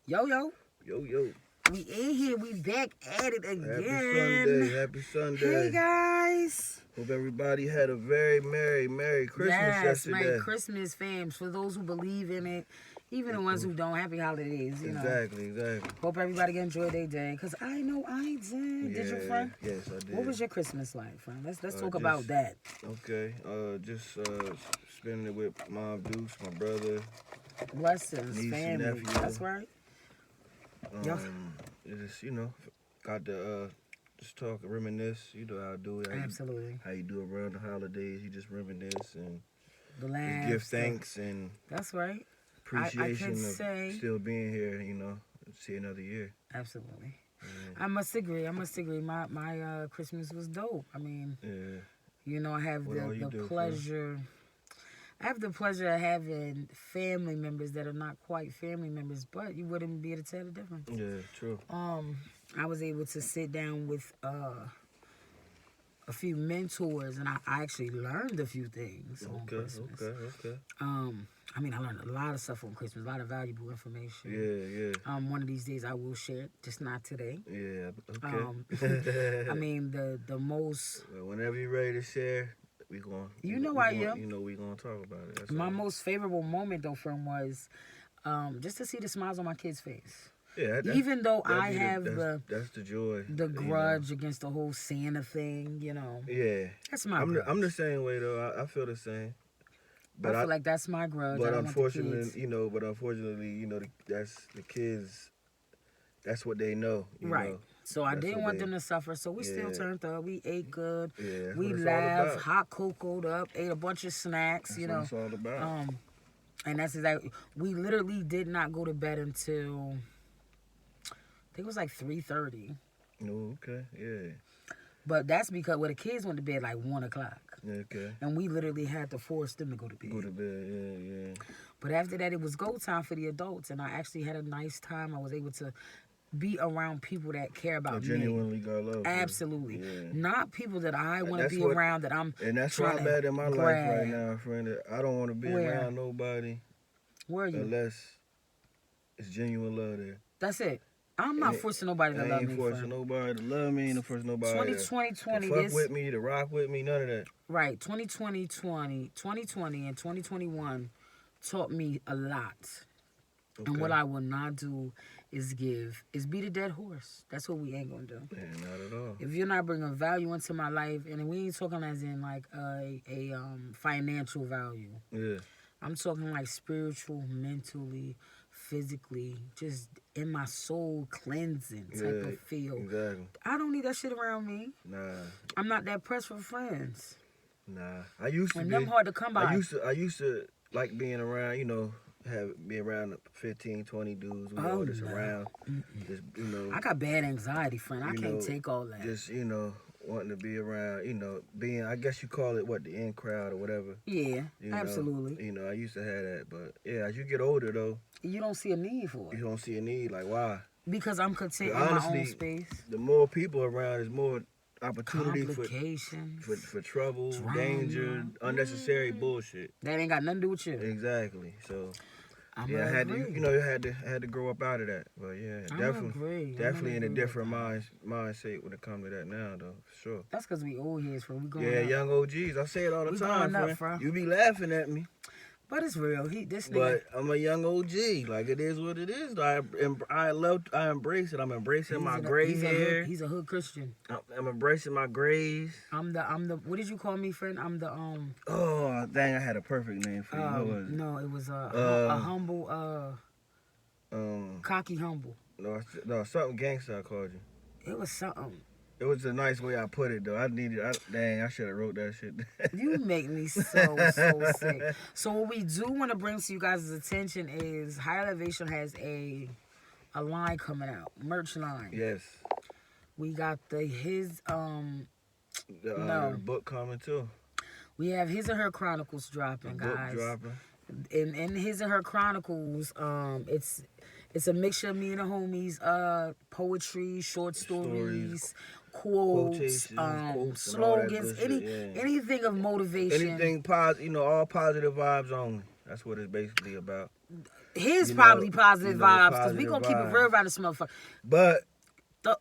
Yo, yo. Yo, yo. We in here. We back at it again. Happy Sunday. Happy Sunday. Hey, guys. Hope everybody had a very Merry Christmas yesterday. Merry Christmas, fams. For those who believe in it, even the ones who don't, happy holidays, you know. Exactly. Hope everybody enjoyed their day, because I know I did. Did you, friend? Yes, I did. What was your Christmas like, friend? Let's talk about that. Okay. Just spending it with Mom Deuce, my brother. Blessings, niece family. and nephew. That's right. Just, got to just talk, reminisce. You know how I do it. Absolutely. How you do it around the holidays. You just reminisce and just give thanks and that's right. Appreciation of say, still being here, see another year. Absolutely. I must agree. My Christmas was dope. I mean, I have the pleasure. I have the pleasure of having family members that are not quite family members, but you wouldn't be able to tell the difference. Yeah, true. I was able to sit down with a few mentors, and I actually learned a few things on Christmas. Okay. I learned a lot of stuff on Christmas, a lot of valuable information. Yeah. One of these days I will share it, just not today. Yeah, okay. The most... Well, whenever you're ready to share, we going... You know I am. You know we going to talk about it. That's my most favorable moment, though, friend, was just to see the smiles on my kid's face. Yeah, even though I have that's the joy, the grudge against the whole Santa thing, Yeah, that's my. I'm the same way though. I feel the same. But I feel like that's my grudge. But unfortunately, that's the kids. That's what they know. Right. Know. So I didn't want them to suffer. So we still turned up. We ate good. Yeah, we laughed, hot cocoaed up, ate a bunch of snacks. That's what it's all about. And that's exactly. We literally did not go to bed until. I think it was like 3:30. Oh, okay, yeah. But that's because the kids went to bed like 1 o'clock. Okay. And we literally had to force them to go to bed. Yeah. But after that, it was go time for the adults, and I actually had a nice time. I was able to be around people that care about me. Genuinely got love. Absolutely. Yeah. Not people that I want to be around that I'm And that's why I'm at in my life right now, friend. I don't want to be around nobody. Where are you? Unless it's genuine love there. That's it. I'm not forcing nobody to love me. I ain't forcing nobody to love me. Ain't forcing nobody to fuck with me, to rock with me. None of that. Right. 2020 and 2021 taught me a lot. Okay. And what I will not do is beat a dead horse. That's what we ain't gonna do. Yeah, not at all. If you're not bringing value into my life, and we ain't talking as in like a financial value. Yeah. I'm talking like spiritual, mentally, physically, just in my soul cleansing type of feel. Exactly. I don't need that shit around me. Nah. I'm not that pressed for friends. Nah. I used to and them hard to come by. I used to like being around, be around 15, 20 dudes. We all just around. Just, I got bad anxiety, friend. I can't take all that. Just, wanting to be around, being, I guess you call it, the in crowd or whatever. Yeah, absolutely. I used to have that. But, yeah, as you get older, though. You don't see a need for it. You don't see a need. Like, why? Because I'm content in my own space. The more people around, there's more opportunity for trouble, drama, danger, unnecessary bullshit. That ain't got nothing to do with you. Exactly. So... I had to, had to grow up out of that. But yeah, definitely in a different mindset when it comes to that now, though, for sure. That's because we old heads, bro. We going up. Young OGs. I say it all the time, friend. You be laughing at me. But it's real. This nigga. But I'm a young OG. Like, it is what it is. I embrace it. I'm embracing my gray hair. He's a hood Christian. I'm embracing my grays. I'm the. What did you call me, friend? I'm the Oh dang! I had a perfect name for you. What was it? No, it was a humble. Cocky humble. No, something gangster. I called you. It was something. It was a nice way I put it, though. I should have wrote that shit. You make me so sick. So what we do want to bring to you guys' attention is High Elevation has a line coming out, merch line. Yes. We got the book coming, too. We have His and Her Chronicles dropping, guys. Book dropping. In His and Her Chronicles, it's a mixture of me and the homies, poetry, short stories, quotes, slogans, anything of motivation. Anything positive, all positive vibes only. That's what it's basically about. His probably positive vibes, because we gonna keep it real around this motherfucker. But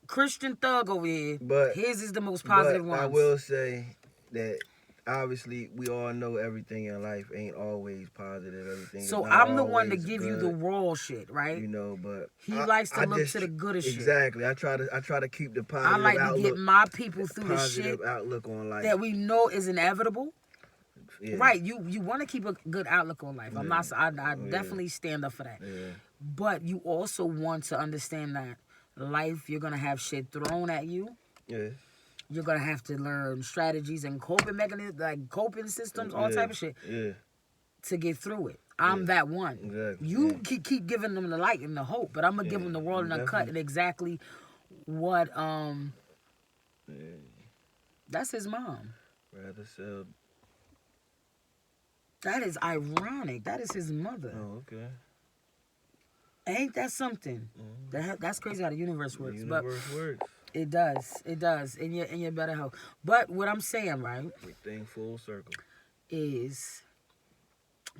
Christian thug over here. But his is the most positive one. I will say that obviously we all know everything in life ain't always positive. Everything. So I'm the one to give you the raw shit, right? You know, but he likes to look to the gooder shit. Exactly. I try to keep the positive. I like to get my people through the shit outlook on life that we know is inevitable. Yeah. Right, you want to keep a good outlook on life. I'm not. I definitely stand up for that. Yeah. But you also want to understand that life, you're gonna have shit thrown at you. Yeah. You're gonna have to learn strategies and coping mechanisms, like coping systems, all type of shit. Yeah. To get through it. I'm that one. Exactly. You keep giving them the light and the hope, but I'm gonna give them the world and the cut and exactly what. That's his mom. Rather sell. That is ironic. That is his mother. Oh, okay. Ain't that something? Mm-hmm. That's crazy how the universe works. The universe works. It does. It does. In your better health. But what I'm saying, right? Everything full circle. Is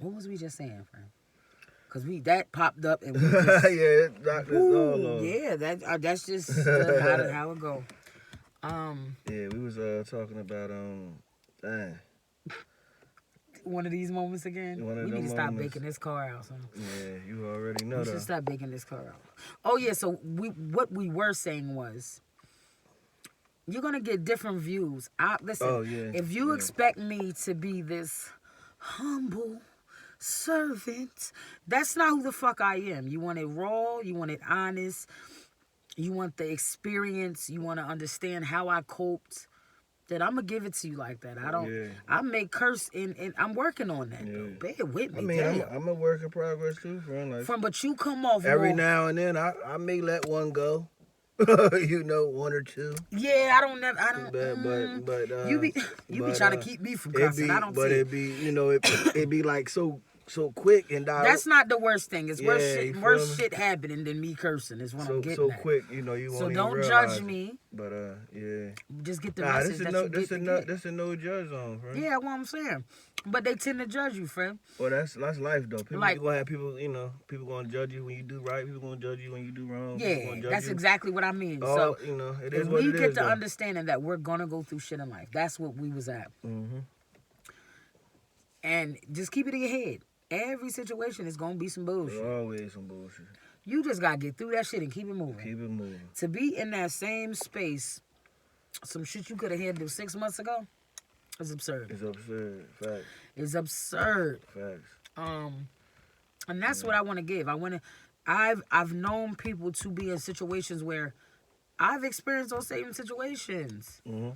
what was we just saying, friend? Because that popped up and we just, yeah, that's just how it go. Yeah, we was talking about dang. One of these moments again. We need to stop baking this car out. So. Yeah, you already know that. We should stop baking this car out. Oh yeah, so what we were saying was, you're gonna get different views. Listen, if you expect me to be this humble servant, that's not who the fuck I am. You want it raw. You want it honest. You want the experience. You want to understand how I coped. That I'm gonna give it to you like that. I don't. Yeah. I may curse and I'm working on that. Yeah. Though. Bear with me. I mean, I'm a work in progress too, friend. Like, but you come off every now and then. I may let one go. You know, one or two. Yeah, I don't. But you be trying to keep me from cussing. I don't. But it be, you know, it be like so quick and direct. That's not the worst thing. It's worse shit happening than me cursing. Is what I'm getting so at. Quick, you know. You won't even don't judge me. But yeah. Just get the message this is a no judge zone, friend. Yeah, what I'm saying. But they tend to judge you, friend. Well, that's life though. People gonna have people. You know, people gonna judge you when you do right. People gonna judge you when you do wrong. Yeah, that's exactly what I mean. So you know, it is what it is. We get to understanding that we're gonna go through shit in life. That's what we was at. Mm-hmm. And just keep it in your head. Every situation is gonna be some bullshit. There's always some bullshit. You just gotta get through that shit and keep it moving. Keep it moving. To be in that same space, some shit you could have handled 6 months ago, is absurd. It's absurd. Facts. It's absurd. Facts. And that's what I want to give. I've known people to be in situations where I've experienced those same situations. Mm-hmm.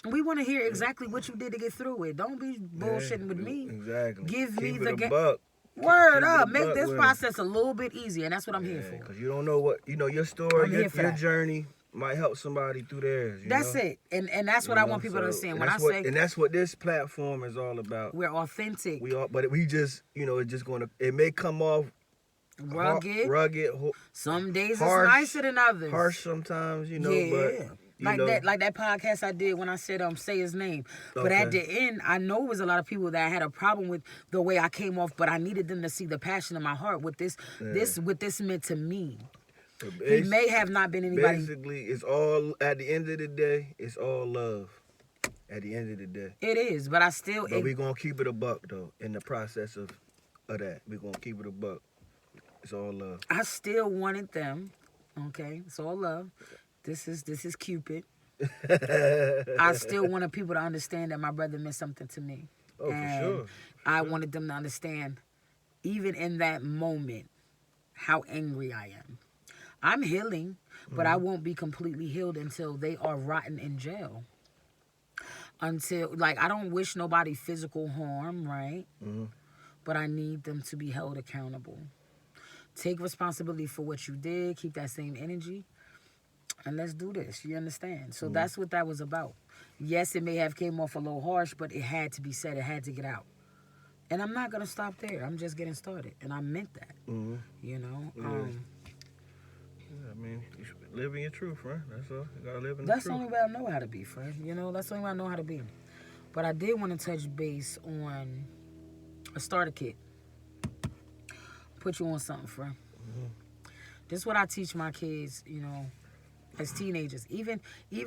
We want to hear exactly what you did to get through it. Don't be bullshitting with me. Exactly. Give me the buck. Word up. Make this process a little bit easier, and that's what I'm here for. Because you don't know what, your story, your journey might help somebody through theirs. That's it. And that's what I want people to understand. And that's what this platform is all about. We're authentic. But we just, it may come off rugged. Some days harsh, it's nicer than others. Harsh sometimes, but... Like that podcast I did when I said say his name. But at the end, I know it was a lot of people that had a problem with the way I came off, but I needed them to see the passion in my heart. What this meant to me. He may have not been anybody. Basically, it's all at the end of the day. It's all love. At the end of the day, it is. But I still. But we're gonna keep it a buck though. In the process of that, we're gonna keep it a buck. It's all love. I still wanted them. Okay, it's all love. This is Cupid. I still wanted people to understand that my brother meant something to me. Oh, and for sure. I wanted them to understand, even in that moment, how angry I am. I'm healing, but I won't be completely healed until they are rotten in jail. Until, I don't wish nobody physical harm, right? Mm-hmm. But I need them to be held accountable. Take responsibility for what you did. Keep that same energy. And let's do this. You understand? So that's what that was about. Yes, it may have came off a little harsh, but it had to be said. It had to get out. And I'm not going to stop there. I'm just getting started. And I meant that. Mm-hmm. Yeah. I mean, you should live in your truth, right? That's all. You got to live in the truth. That's the only way I know how to be, friend. That's the only way I know how to be. But I did want to touch base on a starter kit. put you on something, friend. This is what I teach my kids, you know, as teenagers. Even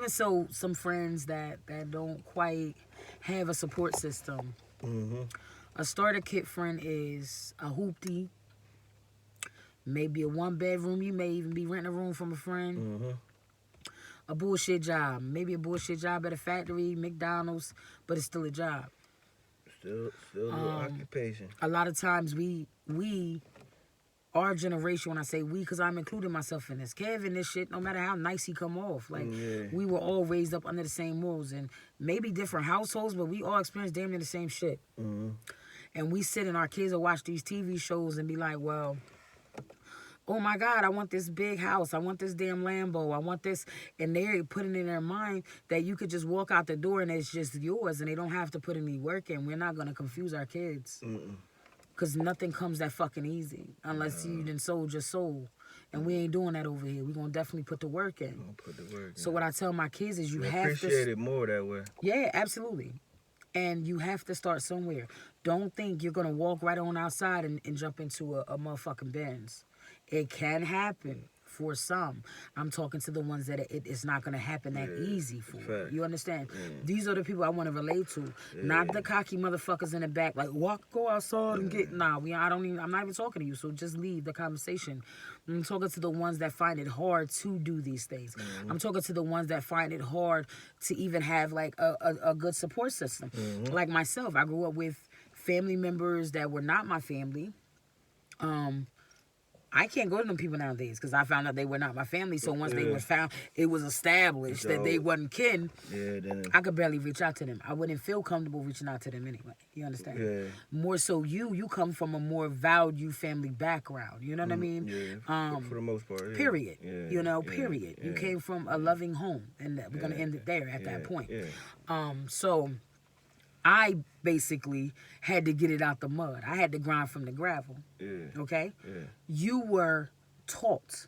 so, some friends that don't quite have a support system. A starter kit friend is a hoopty, maybe a 1-bedroom. You may even be renting a room from a friend. A bullshit job, maybe a bullshit job at a factory, McDonald's, but it's still a job. Still an occupation. A lot of times we, our generation, when I say we, because I'm including myself in this, Kevin, this shit, no matter how nice he come off, like, we were all raised up under the same rules, and maybe different households, but we all experience damn near the same shit. And we sit and our kids will watch these TV shows and be like, well, oh my God, I want this big house. I want this damn Lambo. I want this. And they're putting in their mind that you could just walk out the door and it's just yours and they don't have to put any work in. We're not going to confuse our kids. Because nothing comes that fucking easy unless you done sold your soul. And we ain't doing that over here. We're going to definitely put the work in. So what I tell my kids is you have to... appreciate it more that way. Yeah, absolutely. And you have to start somewhere. Don't think you're going to walk right on outside and jump into a motherfucking Benz. It can happen for some. I'm talking to the ones that it's not going to happen that easy for. Fact. You understand? These are the people I want to relate to. Not the cocky motherfuckers in the back. Like, go outside and get... Nah, I'm not even talking to you, so just leave the conversation. I'm talking to the ones that find it hard to do these things. I'm talking to the ones that find it hard to even have, like, a good support system. Like myself, I grew up with family members that were not my family. I can't go to them people nowadays because I found out they were not my family. So once they were found, it was established that they wasn't kin. I could barely reach out to them. I wouldn't feel comfortable reaching out to them anyway. You understand? More so you come from a more valued family background. You know what I mean? For the most part. Period. You know, period. You came from a loving home. And we're going to end it there at that point. So I basically had to get it out the mud. I had to grind from the gravel. Okay? You were taught.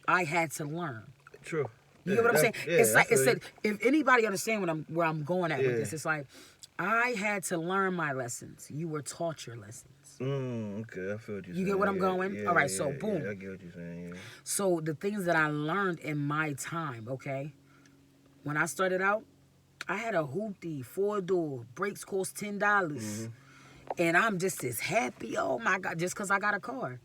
I had to learn. True. You know what I'm saying? It's like if anybody understand where I'm going at with this, it's like I had to learn my lessons. You were taught your lessons. Okay, I feel what you're saying. You get what I'm going? All right, so boom. I get what you're saying, So the things that I learned in my time, okay? When I started out, I had a hoopty, 4-door, brakes cost $10. And I'm just as happy, oh my God, just because I got a car.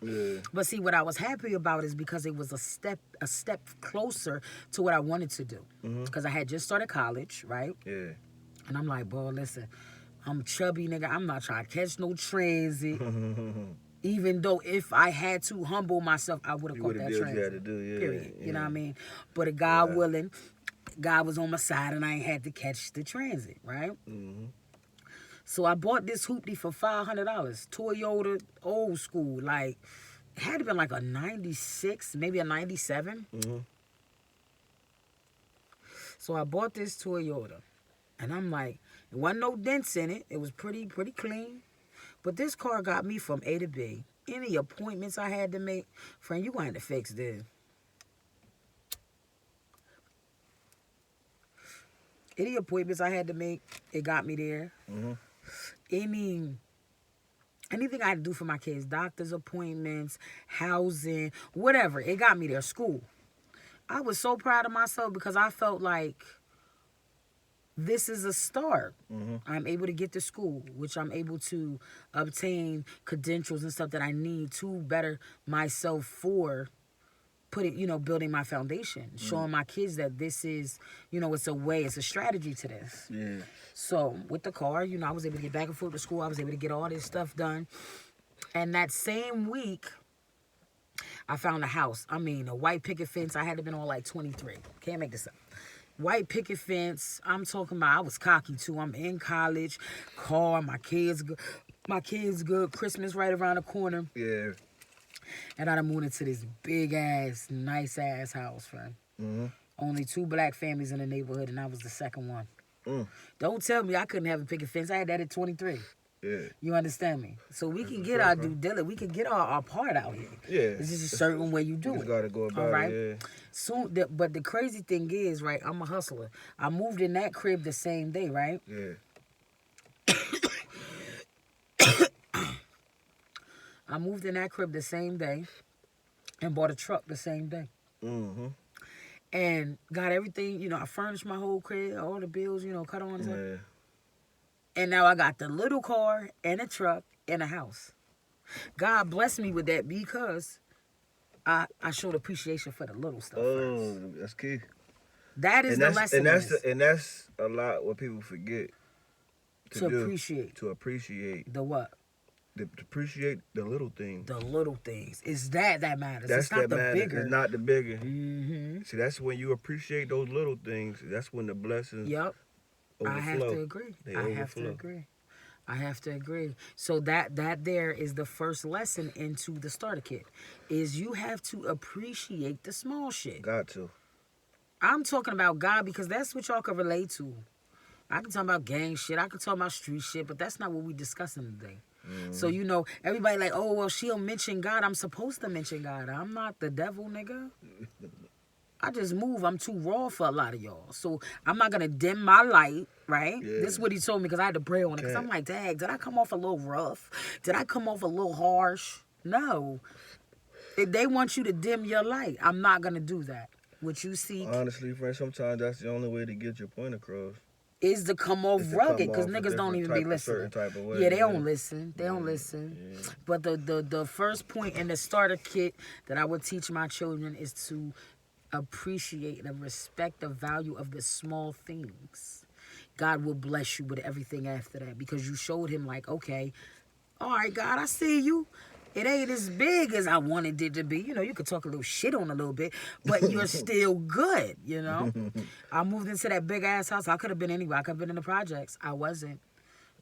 But see, what I was happy about is because it was a step closer to what I wanted to do. Because I had just started college, right? And I'm like, boy, listen, I'm chubby, nigga. I'm not trying to catch no transit. Even though if I had to humble myself, I would have caught that transit. Period. You know what I mean? But God willing, God was on my side and I ain't had to catch the transit, right? So I bought this hoopty for $500. Toyota, old school. Like, it had to been like a 96, maybe a 97. So I bought this Toyota. And I'm like, there wasn't no dents in it. It was pretty clean. But this car got me from A to B. Any appointments I had to make, friend, you going to have to fix this. Any appointments I had to make, it got me there. Anything I had to do for my kids, doctor's appointments, housing, whatever, it got me there. School. I was so proud of myself because I felt like this is a start. I'm able to get to school, which I'm able to obtain credentials and stuff that I need to better myself for building my foundation, showing my kids that this is, it's a strategy to this. So with the car, I was able to get back and forth to school. I was able to get all this stuff done. And that same week, I found a house. I mean, a white picket fence. I had to have been on like 23. Can't make this up. White picket fence. I'm talking about, I was cocky too. I'm in college. Car, my kids good. Christmas right around the corner. And I done moved into this big-ass, nice-ass house, friend. Only 2 black families in the neighborhood, and I was the second one. Don't tell me I couldn't have a picket fence. I had that at 23. You understand me? So we can get our due diligence. We can get our part out here. It's just a certain way you do it. Got to go about it, Soon, but the crazy thing is, right, I'm a hustler. I moved in that crib the same day, right? I moved in that crib the same day and bought a truck the same day. Mm-hmm. And got everything, you know, I furnished my whole crib, all the bills, you know, cut on. Yeah. And now I got the little car and a truck and a house. God blessed me with that because I showed appreciation for the little stuff first. That's key. That is the lesson. And that's a lot what people forget to appreciate. To appreciate. The what? To appreciate the little things. The little things. It's that matters. It's not the bigger. It's not the bigger. Mm-hmm. See, that's when you appreciate those little things. That's when the blessings overflow. I have to agree. I have to agree. So that there is the first lesson into the starter kit, is you have to appreciate the small shit. Got to. I'm talking about God because that's what y'all can relate to. I can talk about gang shit. I can talk about street shit, but that's not what we discussing today. Mm-hmm. So, you know, everybody like, oh, well, she'll mention God. I'm supposed to mention God. I'm not the devil, nigga. I just move. I'm too raw for a lot of y'all. So I'm not going to dim my light, right? Yeah. This is what he told me because I had to pray on it. Because I'm like, dang, did I come off a little rough? Did I come off a little harsh? No. If they want you to dim your light, I'm not going to do that. What you seek. Honestly, friend, sometimes that's the only way to get your point across. Is to come off rugged, because niggas don't even be listening. Yeah, they don't listen. They don't listen. Yeah. But the first point in the starter kit that I would teach my children is to appreciate and respect the value of the small things. God will bless you with everything after that because you showed him like, okay, all right, God, I see you. It ain't as big as I wanted it to be. You know, you could talk a little shit on a little bit, but you're still good, you know? I moved into that big-ass house. I could have been anywhere. I could have been in the projects. I wasn't.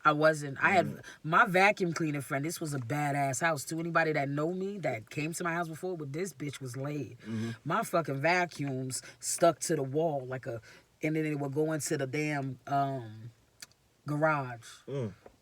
I had my vacuum cleaner friend. This was a badass house, too. Anybody that know me, that came to my house before, but this bitch was laid. Mm-hmm. My fucking vacuums stuck to the wall and then it would go into the damn garage.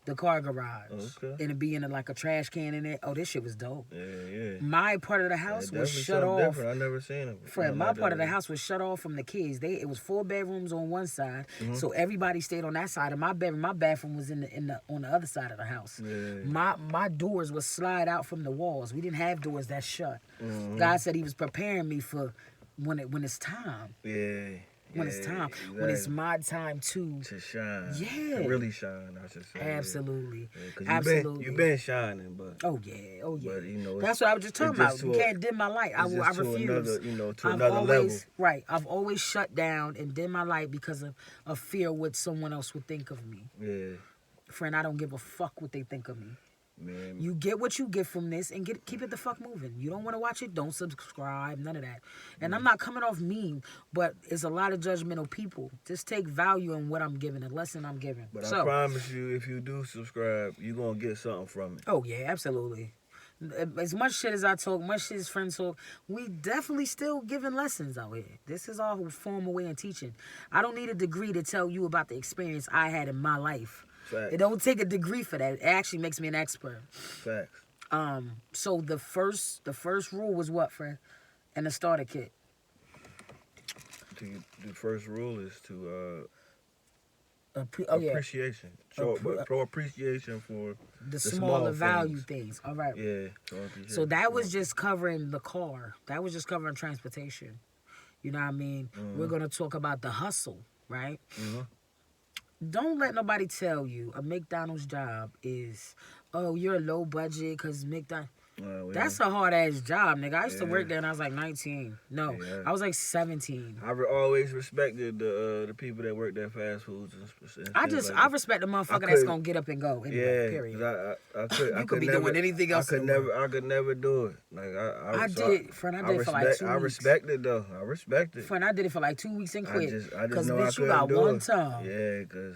The car garage. Okay. And it'd be in like a trash can in it. Oh, this shit was dope. Yeah. My part of the house was shut off. Different. I never seen it. Friend, my part of the house was shut off from the kids. It was 4 bedrooms on one side, so everybody stayed on that side of my bedroom. My bathroom was on the other side of the house. Yeah. My doors would slide out from the walls. We didn't have doors that shut. Mm-hmm. God said he was preparing me for when it's time. Yeah. When it's time, exactly. When it's my time to shine, to really shine, I should say. Absolutely, absolutely. You've been shining, but oh yeah. But you know, that's what I was just talking about. You can't dim my light. I refuse. To another level. Right, I've always shut down and dim my light because of fear what someone else would think of me. Yeah, friend, I don't give a fuck what they think of me. Man. You get what you get from this and keep it the fuck moving. You don't want to watch it, don't subscribe, none of that. And I'm not coming off mean, but it's a lot of judgmental people. Just take value in what I'm giving, the lesson I'm giving. But I promise you, if you do subscribe, you're going to get something from it. Oh, yeah, absolutely. As much shit as I talk, much shit as friends talk, we definitely still giving lessons out here. This is our formal way of teaching. I don't need a degree to tell you about the experience I had in my life. Facts. It don't take a degree for that. It actually makes me an expert. Facts. So the first rule was what, friend? In the starter kit. The first rule is to appreciation. Show appreciation for the smaller value things. All right. Yeah. So that was just covering the car. That was just covering transportation. You know what I mean? Mm-hmm. We're gonna talk about the hustle, right? Mm-hmm. Don't let nobody tell you a McDonald's job is, oh, you're low budget because McDonald's. That's a hard-ass job, nigga. I used to work there and I was like 19. No, I was like 17. I always respected the people that work at fast foods. I respect the motherfucker that's going to get up and go. Anyway, period. I could be doing anything else. I could never do it. Like I did it for like 2 weeks. I respect it, though. I respect it. Friend, I did it for like 2 weeks and quit. I just know bitch, you got one tongue. Yeah, because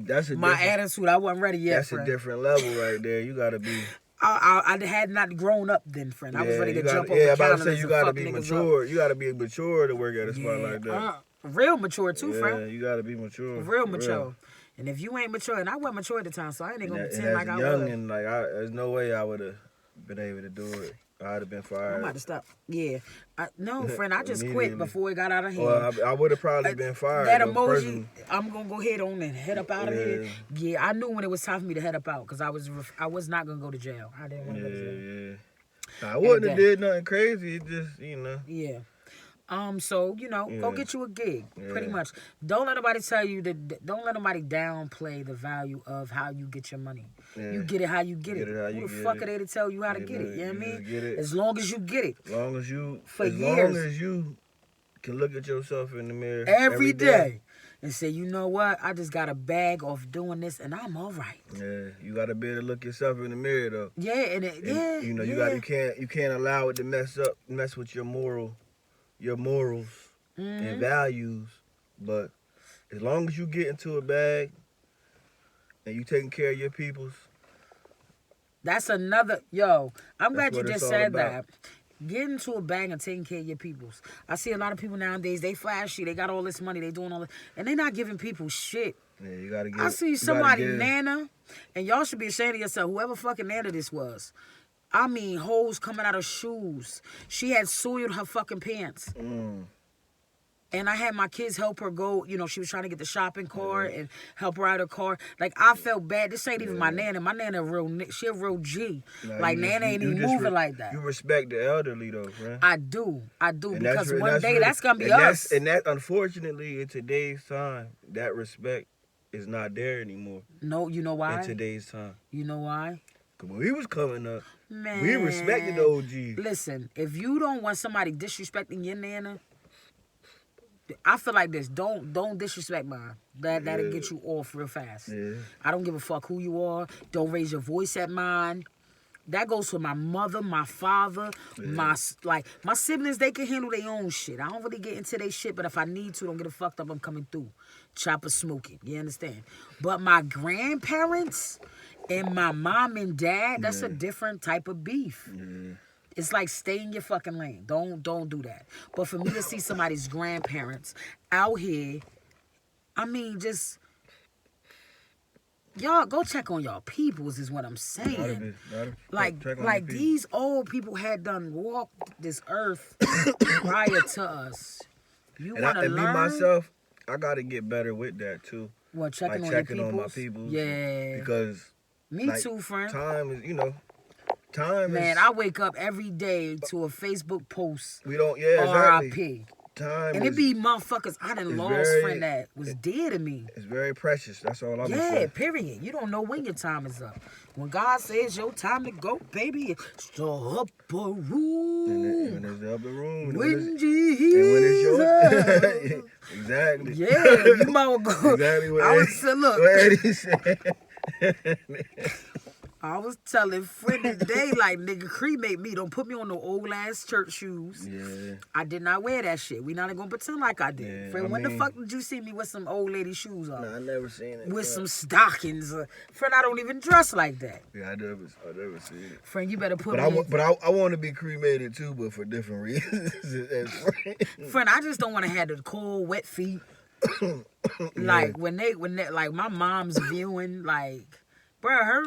that's a my attitude, I wasn't ready yet, That's a different level right there. You got to be... I had not grown up then, friend. I was ready to jump over the counter. Yeah, you gotta be mature. You gotta be mature to work at a spot like that. Real mature too, friend. Yeah, you gotta be mature. Real mature. And if you ain't mature, and I wasn't mature at the time, so I ain't gonna pretend like I was. Young and like, there's no way I would have been able to do it. I'd have been fired. I'm about to stop. Yeah. No, friend, I just quit before it got out of hand. Well, I would have probably been fired. That emoji, personally. I'm going to go ahead on and head up out of here. Yeah, I knew when it was time for me to head up out because I was not going to go to jail. I didn't want to go to jail. Yeah. I wouldn't have did nothing crazy. It just, Yeah. So, go get you a gig, pretty much. Don't let nobody tell you don't let nobody downplay the value of how you get your money. Yeah. You get it how you get it. Who the fuck are they to tell you how to get it? You know what I mean? As long as you get it. As long as you can look at yourself in the mirror every day and say, you know what? I just got a bag off doing this and I'm all right. Yeah, you got to be able to look yourself in the mirror though. Yeah, you can't allow it to mess with your morals and values. But as long as you get into a bag and you taking care of your peoples, that's another I'm glad you just said that. Get into a bag and taking care of your peoples. I see a lot of people nowadays, they flashy, they got all this money, they doing all this, and they not giving people shit. Yeah, you gotta get. I see somebody nana, and y'all should be ashamed of yourself, whoever fucking nana this was. I mean, holes coming out of shoes. She had soiled her fucking pants. And I had my kids help her go, she was trying to get the shopping cart and help her out of her car. Like, I felt bad. This ain't even my nana. My nana she a real G. Like, nana ain't even moving like that. You respect the elderly, though, friend. I do. Because one day, that's going to be us. And that, unfortunately, in today's time, that respect is not there anymore. No, you know why? In today's time. You know why? When we was coming up, man, we respected the OGs. Listen, if you don't want somebody disrespecting your nana, I feel like this. Don't disrespect mine. That'll get you off real fast. Yeah. I don't give a fuck who you are. Don't raise your voice at mine. That goes for my mother, my father, my siblings. They can handle their own shit. I don't really get into their shit, but if I need to, don't get it fucked up. I'm coming through. Chopper smoking. You understand? But my grandparents and my mom and dad, that's a different type of beef. It's like stay in your fucking lane. Don't do that. But for me to see somebody's grandparents out here, I mean, just y'all go check on y'all peoples is what I'm saying. Like these old people had done walked this earth prior to us. You want to learn? Me myself, I got to get better with that too. What, checking on my peoples? Yeah. Because me too, friend. Time is, Man, I wake up every day to a Facebook post. We don't, exactly. R.I.P. And it be motherfuckers I done lost friend that was dear to me. It's very precious. That's all I'm saying. Yeah, period. You don't know when your time is up. When God says your time to go, baby, it's the upper room. When it's the upper room. When Jesus. Exactly. Yeah, you might well go. Exactly what I was look. What Eddie said. I was telling friend today, like, nigga, cremate me. Don't put me on no old ass church shoes. Yeah. I did not wear that shit. We not gonna pretend like I did. Yeah, friend, when the fuck did you see me with some old lady shoes on? Nah, I never seen it. With some stockings. Friend, I don't even dress like that. Yeah, I never seen it. Friend, you better put me But I want to be cremated too, but for different reasons. Friend, I just don't want to have the cold, wet feet. Like, when they, like, my mom's viewing, like... Bro, her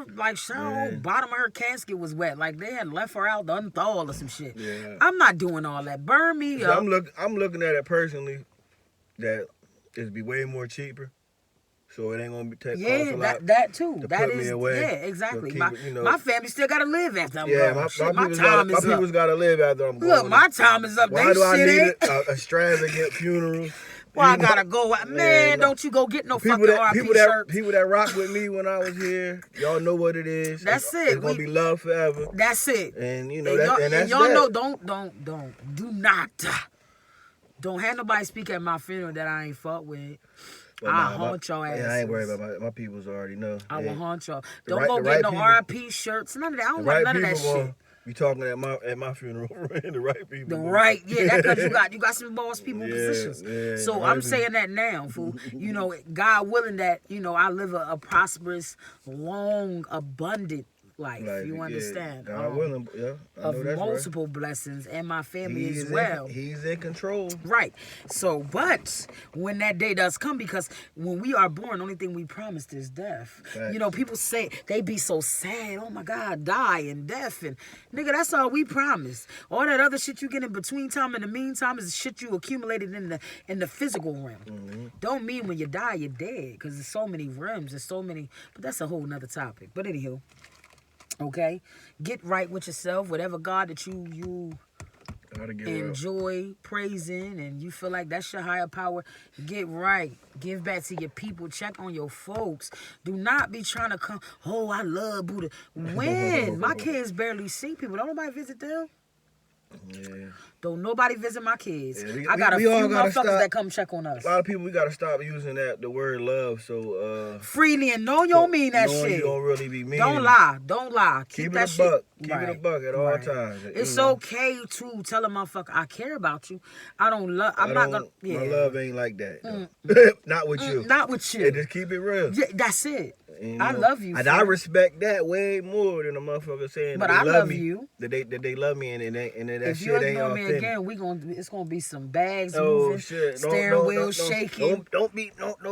whole bottom of her casket was wet. Like they had left her out to unthaw or some shit. Yeah. I'm not doing all that. Burn me up. I'm looking at it personally that it'd be way more cheaper. So it ain't gonna be cost a lot. That too. To that put is me away. Yeah, exactly. My family still gotta live after I'm gone. My people's gotta live after I'm gone. Look, my time is up. Why do I need a extravagant funeral? Well, I gotta go. Man, don't you go get no fucking RP shirts. People that rock with me when I was here, y'all know what it is. That's it. It's gonna be love forever. That's it. And that's y'all know. Don't have nobody speak at my funeral that I ain't fuck with. I'll haunt y'all asses. Yeah, I ain't worried about my peoples already know. I will haunt y'all. Don't go get no RP shirts. None of that. I don't want none of that shit. You talking at my funeral, the right people. That's because you got some boss people in positions. Yeah, so I'm saying that now, fool. God willing that I live a prosperous, long, abundant life. You understand? God willing, yeah. I know that's multiple blessings and my family as well. He's in control. Right. So, but when that day does come, because when we are born, the only thing we promised is death. Facts. You know, people say, they be so sad. Oh my God, die and death. And nigga, that's all we promised. All that other shit you get in between time, in the meantime, is shit you accumulated in the physical realm. Mm-hmm. Don't mean when you die, you're dead. Because there's so many realms. There's so many. But that's a whole nother topic. But anywho. Okay? Get right with yourself. Whatever God that you enjoy praising and you feel like that's your higher power, get right. Give back to your people. Check on your folks. Do not be trying to come, oh, I love Buddha. When? My kids barely see people. Don't nobody visit them. Yeah. Don't nobody visit my kids. Yeah, I got a few motherfuckers that come check on us. A lot of people, we gotta stop using the word love so freely and know you don't mean that shit. You don't really be mean. Don't lie. Keep that shit. Keep it a buck at all times. It's okay to tell a motherfucker I care about you. I'm not gonna. Yeah. My love ain't like that. Not with you. Not with you. Yeah, just keep it real. Yeah, that's it. And, I love you. And I respect that way more than a motherfucker saying but I love you. That they love me and that shit ain't authentic. If you ignore me again, it's gonna be some bags moving, shit. steering wheel shaking. Don't be no. I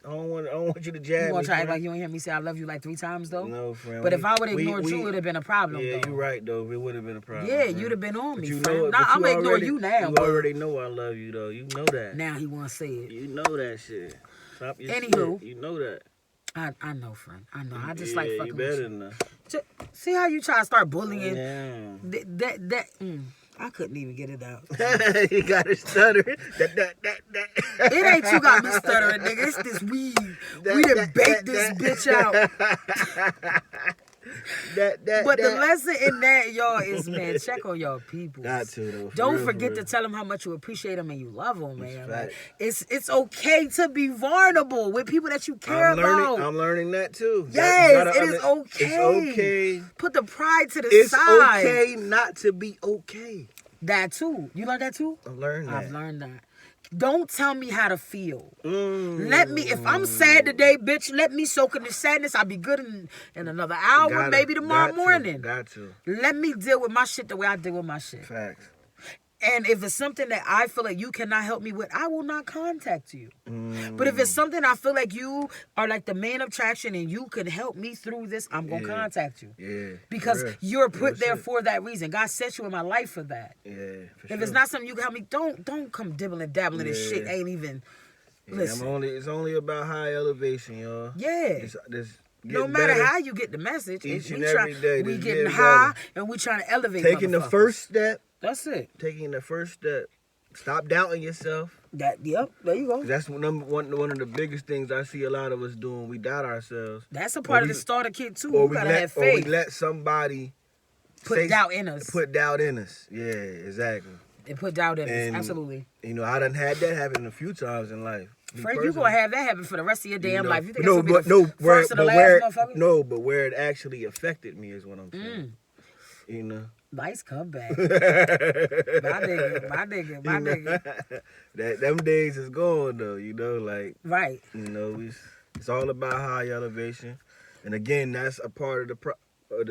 don't want you to jab me. You gonna try like you ain't hear me say I love you like 3 times though? No, friend. But if I would have ignored you, it would have been a problem. Yeah, though. you're right though. It would have been a problem. Yeah, you'd have been on me, friend. I'm gonna ignore you now. You already know I love you though. You know that. Now he wanna say it. You know that shit. Stop your Anywho, shit. You know that. I know, friend. I know. I just like fucking you better than that. See how you try to start bullying? Yeah. I couldn't even get it out. You got to stutter. It ain't you got me stuttering, nigga. It's this weed. We done baked this bitch out. But the lesson in that, y'all, is, man, check on y'all people. Got to, though. Don't forget to tell them how much you appreciate them and you love them, man. Like, it's okay to be vulnerable with people that you care about. I'm learning that, too. Yes, it is okay. It's okay. Put the pride to the side. It's okay not to be okay. That, too. You learned that, too? I've learned that. Don't tell me how to feel. Let me, if I'm sad today, bitch, let me soak in the sadness. I'll be good in another hour, maybe tomorrow morning. Got to. Let me deal with my shit the way I deal with my shit. Facts. And if it's something that I feel like you cannot help me with, I will not contact you. But if it's something I feel like you are like the main attraction and you can help me through this, I'm going to contact you. Yeah. Because you're put there for that reason. God set you in my life for that. Yeah, for sure. If it's not something you can help me, don't come dibbling, dabbling and shit. Ain't even, listen. It's only about high elevation, y'all. Yeah. No matter how you get the message, each and every day, we getting high and we trying to elevate. Taking the first step. That's it. Taking the first step. Stop doubting yourself. Yep, there you go. That's one of the biggest things I see a lot of us doing. We doubt ourselves. That's a part of the starter kit too. We gotta have faith. Or we let somebody put doubt in us. Put doubt in us. Yeah, exactly. They put doubt in us. Absolutely. You know, I done had that happen a few times in life. Frank, you gonna have that happen for the rest of your damn life. You think but where it actually affected me is what I'm saying. You know. Nice comeback. My nigga. Them days is gone though, you know, like. Right. You know, it's all about high elevation. And again, that's a part of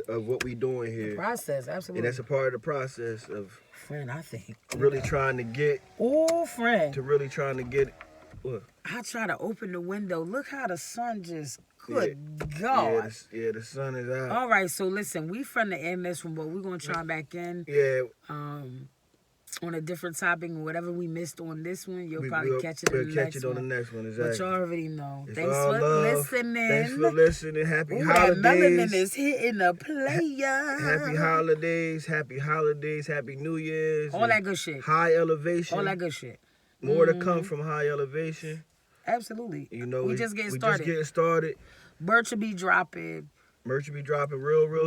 of what we doing here. The process, absolutely. And that's a part of the process of. Friend, I think. Really trying to get. Oh, friend. To really trying to get. What? I try to open the window. Look how the sun just. Good God. Yeah, the sun is out. All right, so listen, we from the end this one, but we're going to try back in. Yeah. On a different topic, and whatever we missed on this one, you'll probably catch it on the next one. Exactly. But you already know. Thanks for listening. Thanks for listening. Happy holidays. That melanin is hitting the player. Happy holidays. Happy New Year's. All that good shit. High elevation. All that good shit. More to come from high elevation. Absolutely. You know, we just getting started. Merch will be dropping. Real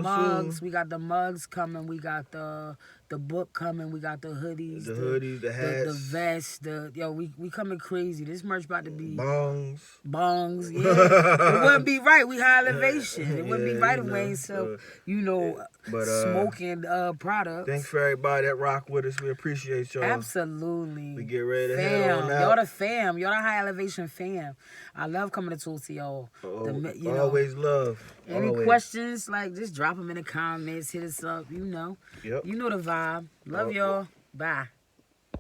mugs, soon. We got the mugs coming. We got the the book coming. We got the hoodies, the hats, the vests. We coming crazy. This merch about to be bongs. Yeah, it wouldn't be right. We high elevation. It wouldn't be right if we ain't smoking products. Thanks for everybody that rock with us. We appreciate y'all. Absolutely. We get ready to head on out. Y'all the fam. Y'all the high elevation fam. I love coming to talk to y'all. Always love. Any questions? Like, just drop them in the comments. Hit us up. You know. Yep. You know the vibe. Love y'all. Bye.